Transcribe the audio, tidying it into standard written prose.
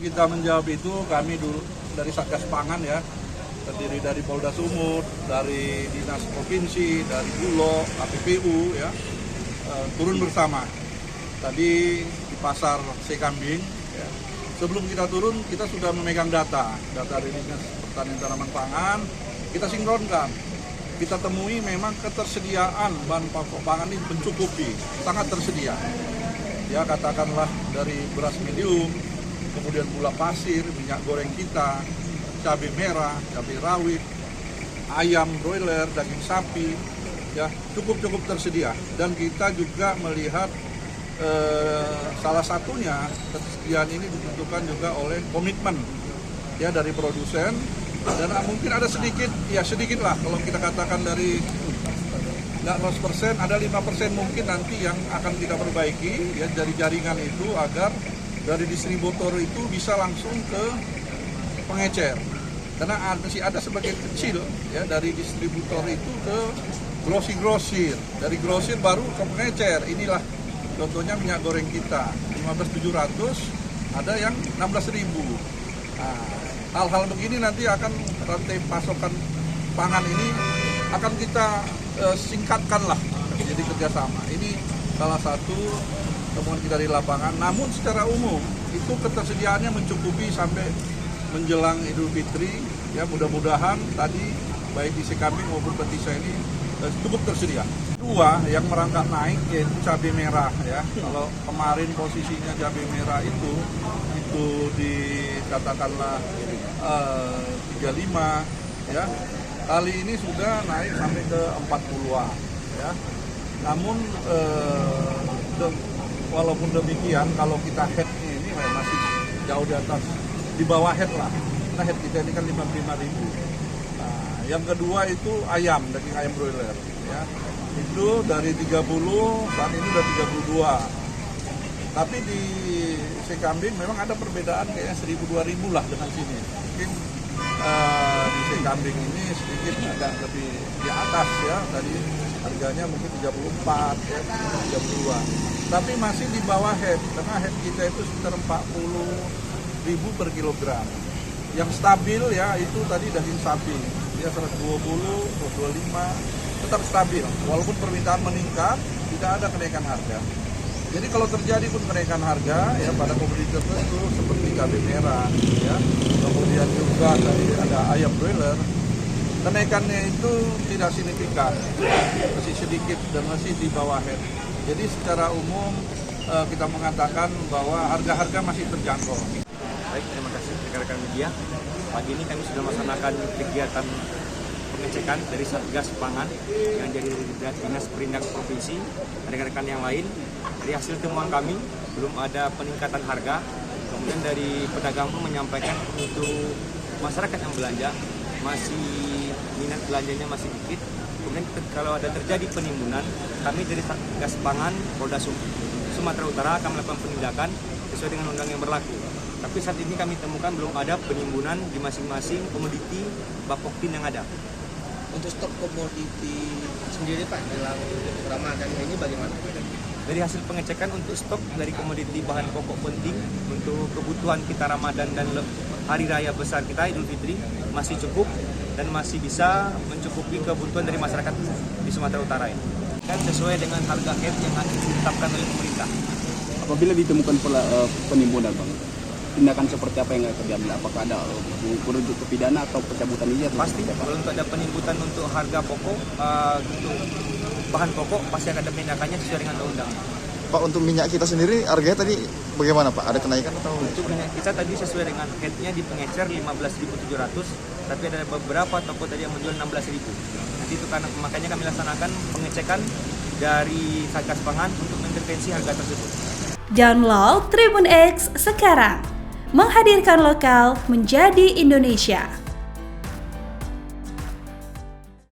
kita menjawab itu, kami dulu dari Satgas Pangan ya, terdiri dari Polda Sumut, dari Dinas Provinsi, dari Bulog, KPPU ya, turun bersama. Tadi di pasar Sekambing, ya. Sebelum kita turun, kita sudah memegang data dari Dinas Pertanian Tanaman Pangan, kita sinkronkan. Kita temui memang ketersediaan bahan pokok pangan ini mencukupi, sangat tersedia. Ya katakanlah dari beras medium, kemudian gula pasir, minyak goreng kita, cabai merah, cabai rawit, ayam broiler, daging sapi, ya cukup tersedia. Dan kita juga melihat salah satunya ketersediaan ini ditentukan juga oleh komitmen ya dari produsen. Dan mungkin ada sedikit lah kalau kita katakan dari nggak 100%, ada 5% mungkin nanti yang akan kita perbaiki ya dari jaringan itu agar dari distributor itu bisa langsung ke pengecer. Karena masih ada sebagian kecil ya dari distributor itu ke grosir, dari grosir baru ke pengecer. Inilah contohnya minyak goreng kita 15.700, ada yang 16.000. Nah, hal-hal begini nanti akan rantai pasokan pangan ini akan kita singkatkan lah jadi kerjasama. Ini salah satu temuan kita di lapangan. Namun secara umum itu ketersediaannya mencukupi sampai menjelang Idul Fitri. Ya mudah-mudahan tadi baik di Sekambing maupun Petisa ini cukup tersedia. Dua yang merangkak naik yaitu cabai merah ya. Kalau kemarin posisinya cabai merah itu dikatakanlah 35 ya. Kali ini sudah naik sampai ke 40-an ya. Namun walaupun demikian kalau kita headnya ini masih jauh di atas, di bawah head lah. Nah head kita ini kan 55.000. Nah, yang kedua itu ayam, daging ayam broiler ya. Itu dari 30 saat ini udah 32. Tapi di Sekambing memang ada perbedaan kayaknya 1.000-2.000 lah dengan sini. Mungkin di Sekambing ini sedikit agak lebih di atas ya. Tadi harganya mungkin 34 ya, 32. Tapi masih di bawah head karena head kita itu sekitar 40.000 per kilogram. Yang stabil ya itu tadi daging sapi. Ya 120, 125 tetap stabil. Walaupun permintaan meningkat, tidak ada kenaikan harga. Jadi kalau terjadi pun kenaikan harga ya pada komoditas tertentu seperti cabai merah ya, kemudian juga tadi ada ayam broiler, kenaikannya itu tidak signifikan, masih sedikit dan masih di bawah head. Jadi secara umum kita mengatakan bahwa harga-harga masih terjangkau. Baik, terima kasih rekan-rekan media. Pagi ini kami sudah melaksanakan kegiatan pengecekan dari Satgas Pangan yang dari Dinas Perindak Provinsi, rekan-rekan yang lain. Dari hasil temuan kami belum ada peningkatan harga. Kemudian dari pedagang pun menyampaikan untuk masyarakat yang belanja masih minat belanjanya masih sedikit. Kemudian kalau ada terjadi penimbunan, kami dari Satgas Pangan Polda Sumatera Utara akan melakukan penindakan sesuai dengan undang yang berlaku. Tapi saat ini kami temukan belum ada penimbunan di masing-masing komoditi bapoktin yang ada. Untuk stok komoditi sendiri Pak, dalam Ramadan ini bagaimana? Dari hasil pengecekan untuk stok dari komoditi bahan pokok penting untuk kebutuhan kita Ramadan dan hari raya besar kita Idul Fitri masih cukup dan masih bisa mencukupi kebutuhan dari masyarakat di Sumatera Utara ini. Dan sesuai dengan harga head yang ditetapkan oleh pemerintah. Apabila ditemukan penimbunan Bang, tindakan seperti apa yang akan diambil? Apakah ada merujuk ke pidana atau pencabutan izin? Pasti, kalau untuk ada penimbunan untuk harga pokok, untuk bahan pokok pasti akan ada penindakannya sesuai dengan undang-undang. Pak, untuk minyak kita sendiri harganya tadi bagaimana Pak? Ada kenaikan atau? Untuk minyak kita tadi sesuai dengan headnya di pengecer 15.700, tapi ada beberapa toko tadi yang menjual 16.000. Nanti itu karena makanya kami laksanakan pengecekan dari Satgas Pangan untuk mengintervensi harga tersebut. Download Tribun X sekarang, menghadirkan lokal menjadi Indonesia.